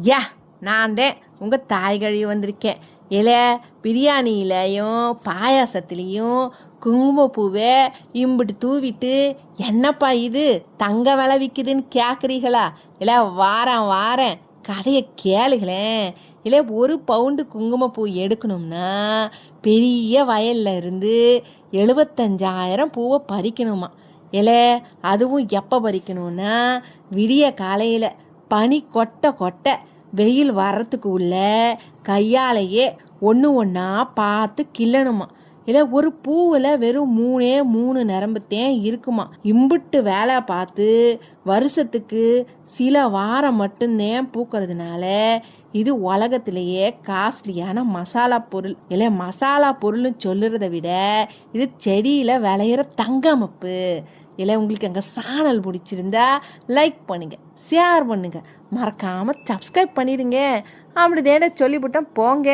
யா நான் தான் உங்கள் தாய் கழுவி வந்திருக்கேன். பிரியாணியிலையும் பாயாசத்துலேயும் குங்குமப்பூவை இம்பிட்டு தூவிட்டு என்னப்பா இது தங்க விலை விற்குதுன்னு கேட்குறீங்களா? வாரேன் கதையை கேளுங்களேன். ஒரு பவுண்டு குங்குமப்பூ எடுக்கணும்னா பெரிய வயலில் இருந்து 75,000 பூவை பறிக்கணுமா. அதுவும் எப்போ பறிக்கணும்னா விடிய காலையில் பனி கொட்ட வெயில் வர்றதுக்கு உள்ள கையாலேயே ஒன்று ஒன்றா பார்த்து கிள்ளணுமா. ஒரு பூவில் வெறும் 3 நரம்புத்தேன் இருக்குமா. இம்புட்டு வேலை பார்த்து வருஷத்துக்கு சில வாரம் மட்டும்தான் பூக்கிறதுனால இது உலகத்திலேயே காஸ்ட்லியான மசாலா பொருள். மசாலா பொருள்னு சொல்லுறத விட இது செடியில் விளையிற தங்கமப்பு. உங்களுக்கு எங்கள் சேனல் பிடிச்சிருந்தா லைக் பண்ணுங்க, ஷேர் பண்ணுங்க, மறக்காமல் சப்ஸ்கிரைப் பண்ணிடுங்க. அப்படி தேட சொல்லிவிட்டேன் போங்க.